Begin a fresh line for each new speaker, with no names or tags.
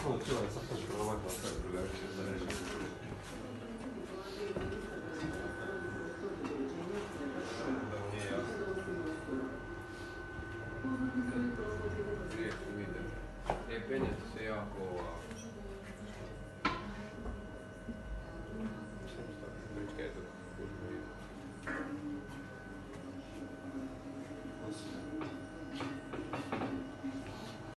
sono io la sta facendo una cosa per la
E Bennett se jako